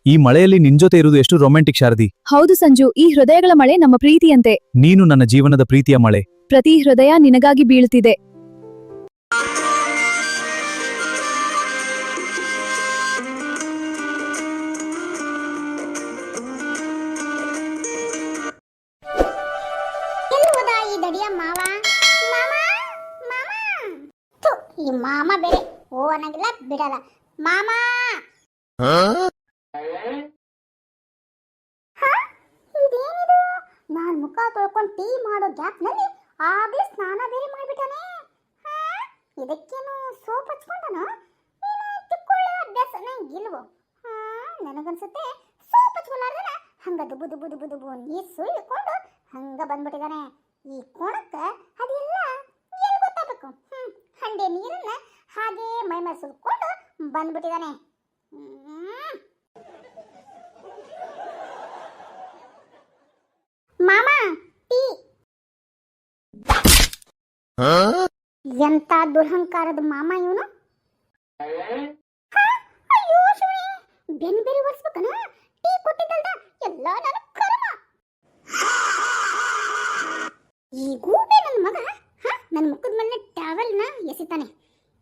ಈ ಮಳೆಯಲ್ಲಿ ನಿನ್ ಜೊತೆ ಇರುವುದು ಎಷ್ಟು ರೊಮ್ಯಾಂಟಿಕ್ ಶಾರದಿ. ಹೌದು ಸಂಜು, ಈ ಹೃದಯಗಳ ಮಳೆ ನಮ್ಮ ಪ್ರೀತಿಯಂತೆ. ನೀನು ನನ್ನ ಜೀವನದ ಪ್ರೀತಿಯ ಮಳೆ. ಪ್ರತಿ ಹೃದಯ ನಿನಗಾಗಿ ಬೀಳುತ್ತಿದೆ. ಈ ದಡಿಯ ಮಾವ ಮಾಮ ಮಾಮ ಥು, ಈ ಮಾಮ ಬೇರೆ ಓ ಅನ್ನಂಗಿಲ್ಲ ಬಿಡಲ್ಲ ಮಾಮ. ಇದೇನಿದು, ನಾನ್ ಮುಖ ತೊಳ್ಕೊಂಡು ಟೀ ಮಾಡೋ ಗ್ಯಾಪ್ನಲ್ಲಿ ಆಗ್ಲೇ ಸ್ನಾನ ಬೇರೆ ಮಾಡ್ಬಿಟ್ಟಾನೆ. ಇದಕ್ಕೇನು ಸೋಪ್ ಹಚ್ಕೊಂಡನು, ಏನು ತಿಕ್ಕೊಳ್ಳೋ ಅಭ್ಯಾಸ ನಂಗಿಲ್ವೋ? ನನಗನ್ಸುತ್ತೆ ಸೋಪ್ ಹಚ್ಕೊಳ್ಳಾರ್ದನ ಹಂಗ ದುಬು ದುಬು ದುಬು ದುಬು ನೀರು ಸುಳ್ಳಿಕೊಂಡು ಹಂಗ ಬಂದ್ಬಿಟ್ಟಿದ್ದಾನೆ. ಈ ಕೋಣಕ್ಕ ಅದೆಲ್ಲ ಏನು ಗೊತ್ತಾಗಬೇಕು? ಹಂಡೆ ನೀರನ್ನ ಹಾಗೆ ಮೈ ಮೇಲೆ ಸುಲ್ಕೊಂಡು ಬಂದ್ಬಿಟ್ಟಿದ್ದಾನೆ. ಮಾಮ ಟೀ. ಎಂತ ದುರ್ಹಂಕಾರದ ಮಾಮ ಇವನು. ಅಯ್ಯೋ ಶಿವನೇ, ಬೆನ್ ಬೇರೆ ಒರೆಸ್ಬೇಕನ? ಟೀ ಕೊಟ್ಟಿದ್ದಲ್ದ ಎಲ್ಲ ನನ್ನ ಕರ್ಮ. ಈ ಗೂಬೆ ನನ್ನ ಮಗ ನನ್ನ ಮುಖದ ಮೇಲೆ ಟ್ಯಾವೆಲ್ನ ಎಸಿತಾನೆ.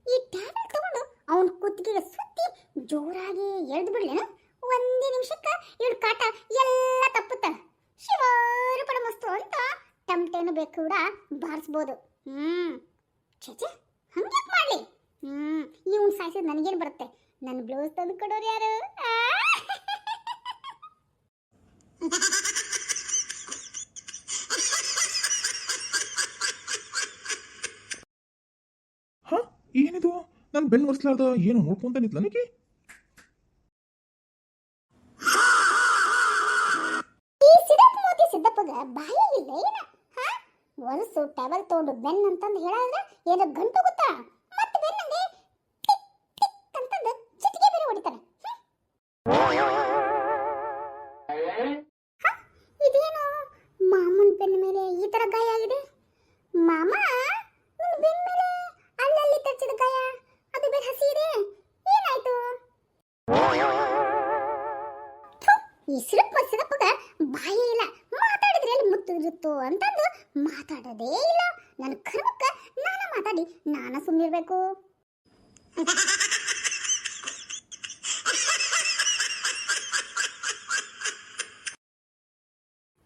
ಈ ಟ್ಯಾವೆಲ್ ತಗೊಂಡು ಅವನ ಕುತ್ತಿಗೆಗೆ ಸುತ್ತಿ ಜೋರಾಗಿ ಎಳೆದು ಬಿಡ್ಲೇನು? ಒಂದೇ ನಿಮಿಷಕ್ಕೆ ಇವಳ ಕಾಟ ಎಲ್ಲ ತಪ್ಪುತ್ತ. ಶಿವಾರು ಪಡ ಮಸ್ತು ಅಂತ ಟಮಟೆನು ಬೇಕು ಕೂಡ ಬಾರಿಸ್ಬೋದು. ಚೇಚೆ ಹಂಗೆ ಮಾಡ್ಲಿ. ಇವನ್ ಸಾಯಿಸಿದ್ ನನಗೇನು ಬರುತ್ತೆ? ನನ್ನ ಬ್ಲೌಸ್ ತಂದು ಕೊಡೋರು ಯಾರು? ಏನಿದು, ನಾನು ಬೆನ್ನು ಒರೆಸ್ಲಾರ್ದ ಏನು ನೋಡ್ಕೊಂತ ನಿಂತ ನನಗೆ. ಈ ಸಿದ್ದಪ್ಪ ಮೋತಿ ಸಿದ್ದಪ್ಪಗ ಬಾಯಿ ಇಲ್ಲ ಏನ? ಒರಸು ಟವಲ್ ತಗೊಂಡು ಬೆನ್ ಅಂತಂದು ಹೇಳಿದ್ರೆ ಏನೋ ಗಂಟು ಗೊತ್ತಾ? ಮತ್ತೆ ಬೆನ್ನಂಗೆ ಟಿಕ್ ಟಿಕ್ ಅಂತಂದು ಚಿಟಿಕೆ ಬೇರೆ ಹೊಡಿತಾನೆ. ಇದೇನು ಮಾಮನ್ ಬೆನ್ನ ಮೇಲೆ ಈ ತರ ಗಾಯ ಆಗಿದೆ? ಮಾಮ ನಿನ್ ಬೆನ್ನ ಮೇಲೆ ಅಲ್ಲಲ್ಲಿ ತಚ್ಚಿದ ಗಾಯ, ಅದು ಬೇರೆ ಹಸಿ ಇದೆ, ಏನಾಯ್ತು? ಈ ಸಿರಪ್ಪಗ ಬಾಯಿ ಇಲ್ಲ, ಮಾತಾಡಿದ್ರೆ ಎಲ್ಲಿ ಮುತ್ತು ಇರುತ್ತೋ ಅಂತಂದು ಮಾತಾಡೋದೇ ಇಲ್ಲ. ನನ್ನ ಕರ್ಮಕ್ಕ ನಾನ ಮಾತಾಡಿ ನಾನ ಸುಮ್ಮನಿರ್ಬೇಕು.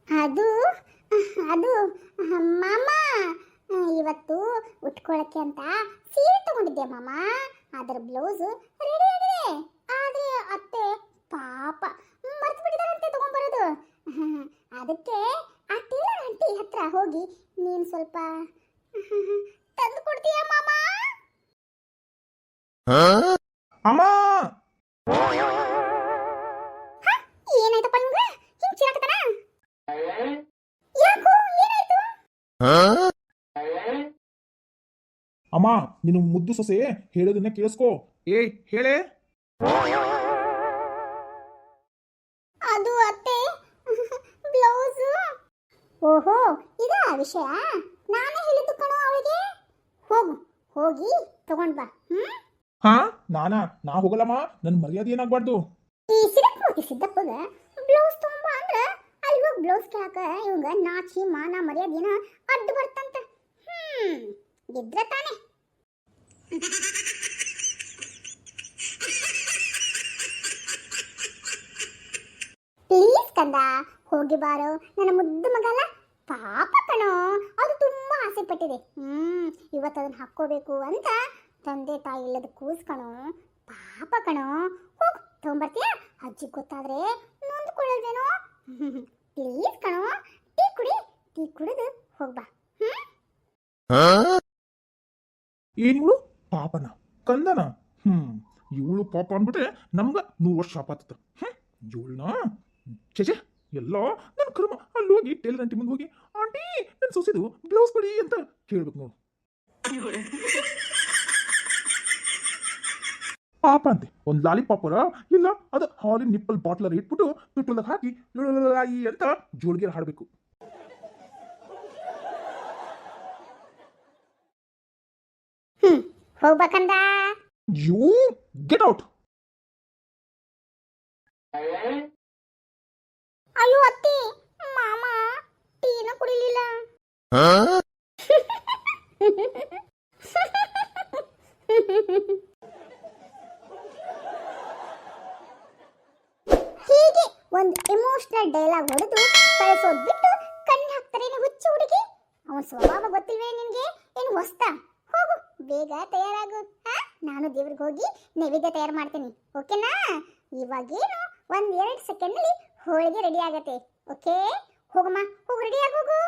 ಅದು ಅದು ಮಾಮ, ಇವತ್ತು ಉಟ್ಕೊಳಕ್ಕೆ ಅಂತ ಸೀರೆ ತಗೊಂಡಿದ್ದೆ ಮಾಮ. ಅದರ ಬ್ಲೌಸ್ ರೆಡಿ ಆಗಿದೆ, ಆದ್ರೆ ಅತ್ತೆ ಪಾಪ ಮರ್ತು ಬಿಟ್ಟಿದಾರಂತೆ ತಗೊಂಡ್ಬರೋದು. ಅದಕ್ಕೆ ಆ ಟೇಲರ್ ಆಂಟಿ ಹತ್ರ ಹೋಗಿ ನೀನು ಸ್ವಲ್ಪ ತಂದು ಕೊಡ್ತೀಯ ಮಾಮ? ಅಮ್ಮ, ಏನಾಯ್ತಪ್ಪ ನಿಮ್ಗ ಹಿಂಗ್ ಚಿರಾಕತನ? ಯಾಕೋ ಏನಾಯ್ತು? ಅಮ್ಮ, ನೀನು ಮುದ್ದು ಸೊಸೆ ಹೇಳೋದನ್ನ ಕೇಳಿಸ್ಕೋ. ಹೇಳೇ. ಅದು ಅತ್ತೆ ಬ್ಲೌಸ್. ಓಹೋ, ಇದಾ ವಿಷಯ? ನಾನೇ ಹೇಳಿದ್ದು ಕಣೋ ಅವಳಿಗೆ. ಹೋಗು, ಹೋಗಿ ತಗೊಂಡ್ ಬಾ. ನಾ ಹೋಗಲ್ಲಮ್ಮ, ನನ್ನ ಮರ್ಯಾದೆ ಏನಾಗ್ಬಾರ್ದು. ಈ ಸಿದ್ದಪ್ಪಗ ಬ್ಲೌಸ್ ತಗೊಂಬ ಅಂದ್ರ ಅಲ್ಲಿ ಹೋಗಿ ಬ್ಲೌಸ್ ಕೇಳಾಕ ಇವಂಗ ನಾಚಿ ಮಾನ ಮರ್ಯಾದೇನ ಅಡ್ಡು ಬರ್ತಂತ. ಗೆದ್ರ ತಾನೆ. ಪ್ಲೀಸ್ ಕಂದ, ಹೋಗಿ ಬಾರೋ ನನ್ನ ಮುದ್ದು ಮಗಲ್ಲ. ಪಾಪ ಕಣೋ, ಅದು ತುಂಬಾ ಆಸೆ ಪಟ್ಟಿದೆ. ಇವತ್ತು ಅದನ್ನ ಹಾಕೋಬೇಕು ಅಂತ. ತಂದೆ ತಾಯಿ ಇಲ್ಲದ ಕೂಸ್ಕಣೋ, ಪಾಪ ಕಣೋ. ಹೋಗ್ ತಗೊಂಬರ್ತೀಯ? ಅಜ್ಜಿ ಗೊತ್ತಾದ್ರೆ ನೊಂದ್ಕೊಳ್ಳಲ್ವೇನೋ? ಪ್ಲೀಸ್ ಕಣೋ, ಟೀ ಕುಡಿ, ಟೀ ಕುಡಿದು ಹೋಗ್ಬಾ. ಏನಿವಳು ಪಾಪನ ಕಂದನ? ಇವಳು ಪಾಪ ಅಂದ್ಬಿಟ್ರೆ ನಮ್ಗ 100 ವರ್ಷ ಆಪಾತದ. ಇವಳನ್ನ ಚೇಚೆ ಎಲ್ಲ ನನ್ನ ಕರ್ಮ. ಅಲ್ಲಿ ಹೋಗಿ ಟೇಲರ್ ಆಂಟಿ ಮುಂದೆ ಹೋಗಿ, ಆಂಟಿ ನನ್ನ ಸೊಸೆದು ಬ್ಲೌಸ್ ಕೊಡಿ ಅಂತ ಕೇಳ್ಬೇಕು ನೋಡು. ಪಾಪ ಅಂತೆ ಒಂದು ಲಾಲಿಪಾಪರ ಇಲ್ಲ, ಅದು ಹಾಲಿನ ನಿಪ್ಪಲ್ ಬಾಟ್ಲರ್ ಇಟ್ಬಿಟ್ಟು ತುಟ್ಟಲ್ದಾಗ ಹಾಕಿ ಅಂತ ಜೋಳಿಗೆ ಹಾಡಬೇಕು. ಹೋಗ್ಬೇಕಂದ. You get out. ಅಯ್ಯೋ ಅತ್ತಿ, ಮಾಮ ಟೀನ ಕುಡಿಲಿಲ್ಲ. ಹೀಗೆ ಒಂದು ಎಮೋಷನಲ್ ಡೈಲಾಗ್ ಹೊಡೆದು ಕಳಿಸೋದ್ ಬಿಟ್ಟು ಕಣ್ಣು ಹಾಕ್ತಾರೇನೆ ಹುಚ್ಚು ಹುಡುಗಿ. ಅವನ ಸ್ವಭಾವ ಗೊತ್ತಿಲ್ವೇ ನಿನ್ಗೆ? ಏನು ಹೊಸ್ತಾ? ಹೋಗು ಬೇಗ ತಯಾರಾಗು. ನಾನು ದೇವ್ರಿಗೆ ಹೋಗಿ ನೈವೇದ್ಯ ತಯಾರು ಮಾಡ್ತೀನಿ, ಓಕೆನಾ? ಇವಾಗೇನು 1-2 ಸೆಕೆಂಡ್ನಲ್ಲಿ ಹೋಳಿಗೆ ರೆಡಿ ಆಗತ್ತೆ. ಓಕೆ, ಹೋಗಮ್ಮ, ಹೋಗು, ರೆಡಿ ಆಗೋಗು.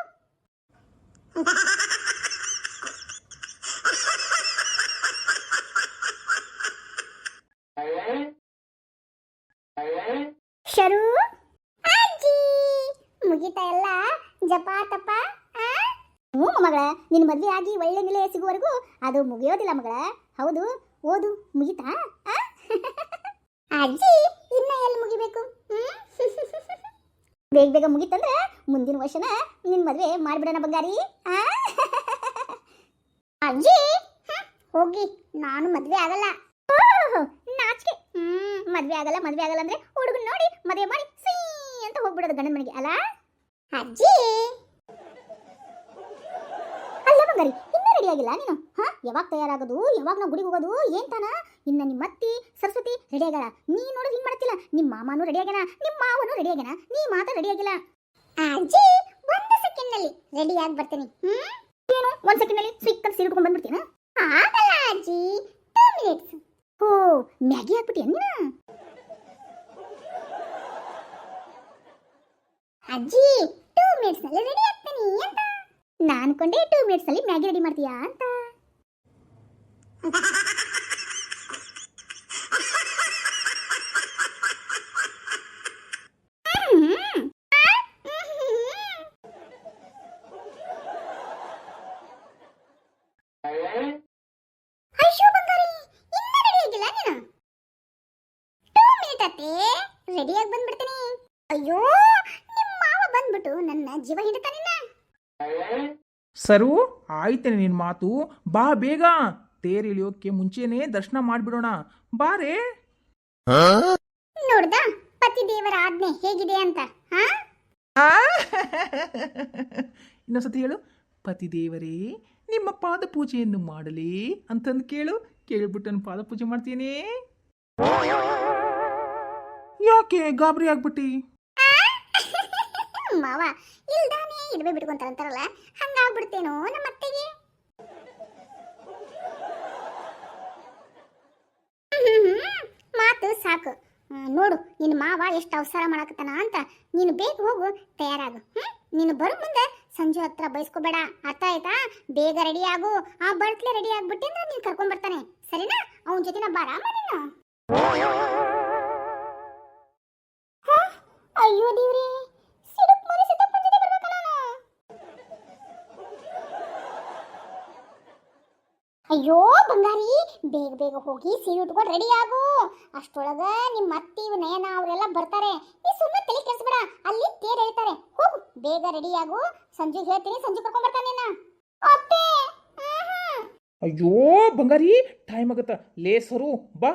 ಶರು ಅಜ್ಜಿ, ಮುಗಿತಾ ಎಲ್ಲ ಜಪ ತಪ? ಹ್ಞೂ ಮಗಳ, ನಿನ್ನ ಮದುವೆ ಆಗಿ ಒಳ್ಳೆ ನೆಲೆ ಸಿಗುವವರೆಗೂ ಅದು ಮುಗಿಯೋದಿಲ್ಲ ಮಗಳ. ಹೌದು, ಓದು ಮುಗಿತಾ? ಅಜ್ಜಿ ಇನ್ನ ಎಲ್ಲಿ ಮುಗಿಬೇಕು? ಬೇಗ ಬೇಗ ಮುಗಿತಂದ್ರೆ ಮುಂದಿನ ವರ್ಷನ ನಿನ್ನ ಮದುವೆ ಮಾಡಿಬಿಡೋಣ ಬಂಗಾರಿ. ಅಜ್ಜಿ ಹೋಗಿ, ನಾನು ಮದುವೆ ಆಗಲ್ಲ. ನಾಚಿಕೆ. ಮದುವೆ ಆಗಲ್ಲ ಅಂದ್ರೆ ಹುಡುಗನ್ ನೋಡಿ ಮದುವೆ ಮಾಡಿ ಸೀ ಅಂತ ಹೋಗ್ಬಿಡೋದು ಗಂಡನ ಮನೆಗೆ ಅಲ್ಲ ಅಜ್ಜಿ? ಅಲ್ಲ ಬಂಗಾರಿ, ಇನ್ನೂ ರೆಡಿ ಆಗಿಲ್ಲ ನೀನು? ಯಾವಾಗ ತಯಾರಾಗೋದು? ಯಾವಾಗ ನಾವು ಗುಡಿಗೆ ಹೋಗೋದು? ಏನ್ ತಾನ? ಇನ್ನ ನಿಮ್ಮ ಅತ್ತಿ ಸರಸ್ವತಿ ರೆಡಿ ಆಗಲ್ಲ, ನೀ ನೋಡು ಹಿಂಗ್ ಮಾಡ್ತಿಲ್ಲ. ನಿಮ್ಮ ಮಾಮನೂ ರೆಡಿ ಆಗ್ಯಾನ, ನಿಮ್ಮ ಮಾವನು ರೆಡಿ ಆಗ್ಯಾನ, ನೀ ಮಾತ್ರ ರೆಡಿ ಆಗಿಲ್ಲ. ಅಜ್ಜಿ 1 ಸೆಕೆಂಡ್ ನಲ್ಲಿ ರೆಡಿ ಆಗಿ ಬರ್ತೀನಿ. ಏನು 1 ಸೆಕೆಂಡ್ ನಲ್ಲಿ ಸಿಕ್ಕ ಸೀಡ್ಕೊಂಡು ಬಂದ್ಬಿಡ್ತೀನ? ಆಗಲ್ಲ ಅಜ್ಜಿ, 2 ಮಿನಿಟ್ಸ್. ಓ, ಮ್ಯಾಗಿ ಹಾಕ್ಬಿಟ್ಟಿಯ ನೀನು? ಅಜ್ಜಿ 2 ಮಿನಿಟ್ಸ್ ನಲ್ಲಿ ರೆಡಿ ಆಗ್ತೀನಿ ಅಂತ ನಾನು ಕೊಂಡೆ. 2 ಮಿನಿಟ್ಸ್ ನಲ್ಲಿ ಮ್ಯಾಗಿ ರೆಡಿ ಮಾಡ್ತೀಯಾ ಅಂತ. ಅಯ್ಯೋ ಬಂಗಾರಿ, ಇನ್ನೂ ರೆಡಿ ಆಗಿಲ್ಲ ನೀನು? 2 ಮಿನಿಟ್ ಅತ್ತೆ, ರೆಡಿಯಾಗಿ ಬಂದ್ಬಿಡ್ತೀನಿ. ಅಯ್ಯೋ, ನಿಮ್ಮ ಮಾವ ಬಂದ್ಬಿಟ್ಟು ನನ್ನ ಜೀವ ಹಿಡಿತಾನಿನ್ನ. ಸರು, ಆಯ್ತೇನೆ ನಿನ್ ಮಾತು. ಬಾ ಬೇಗ, ತೇರು ಇಳಿಯೋಕೆ ಮುಂಚೆನೆ ದರ್ಶನ ಮಾಡ್ಬಿಡೋಣ. ಬಾರೇ. ನೋಡ್ದ ಪತಿ ದೇವರ ಆಜ್ಞೆ ಹೇಗಿದೆ ಅಂತ? ಇನ್ನೊಂದ್ಸತಿ ಹೇಳು. ಪತಿ ದೇವರೇ, ನಿಮ್ಮ ಪಾದ ಪೂಜೆಯನ್ನು ಮಾಡಲಿ ಅಂತಂದು ಕೇಳು. ಕೇಳ್ಬಿಟ್ಟು ನನ್ನ ಪಾದ ಪೂಜೆ ಮಾಡ್ತೀನಿ. ಯಾಕೆ ಗಾಬರಿ ಆಗ್ಬಿಟ್ಟಿ? ಮಾವ ಇಲ್ದಾನೆ ಇಡ್ಬೆ ಬಿಟ್ಕೊಂತಾರಂತಾರಲ್ಲ, ಹಂಗಾಗ್ಬಿಡ್ತೇನೋ ನಮ್ಮ ಅತ್ತೆಗೆ. ಮಾತು ಸಾಕು. ನೋಡು ನಿನ್ನ ಮಾವ ಎಷ್ಟು ಅವಸರ ಮಾಡಕತ್ತಾನ ಅಂತ. ನೀನು ಬೇಗ ಹೋಗು, ತಯಾರಾಗು. ನೀನು ಬರೋ ಮುಂದೆ ಸಂಜೆ ಹತ್ರ ಬಯಸ್ಕೋಬೇಡ, ಅರ್ಥ ಆಯ್ತಾ? ಬೇಗ ರೆಡಿ ಆಗು. ಆ ಬರ್ತಲೇ ರೆಡಿ ಆಗ್ಬಿಟ್ಟೆ ಅಂದ್ರೆ ನೀನು ಕರ್ಕೊಂಡ್ ಬರ್ತಾನೆ, ಸರಿನಾ? ಅವನ ಜೊತೆ ಬಾರಾಮ ನೀನು. ಅಯ್ಯೋ ದೇವ್ರಿ, ಸಿಡುಕ್ ಮರಿ ಸಿದ್ದಪ್ಪನ ಜೊತೆ ಬರ್ಬೇಕಲ್ಲ ನಾನು. ಅಯ್ಯೋ ಬಂಗಾರಿ, ಬೇಗ ಬೇಗ ಹೋಗಿ ಸೀರೆ ಉಟ್ಕೊಂಡು ರೆಡಿ ಆಗು. ಅಷ್ಟೊಳಗ ನಿಮ್ಮ ಅತ್ತಿ ನಯನ ಅವರೆಲ್ಲ ಬರ್ತಾರೆ. ನೀ ಸುಮ್ಮನೆ ತಲೆ ಕೆಡಿಸ್ಬೇಡ, ಅಲ್ಲಿ ತೇರು ಹೇಳ್ತಾರೆ. ಹೋಗು ಬೇಗ ರೆಡಿ ಆಗು. ಸಂಜೆ ಹೇಳ್ತೀನಿ, ಸಂಜೆ ಕರ್ಕೊಂಡ್ ಬರ್ತಾನೆ ಅತ್ತೆ. ಅಯ್ಯೋ ಬಂಗಾರಿ, ಟೈಮ್ ಆಗತ್ತ. ಲೇ ಸರು ಬಾ.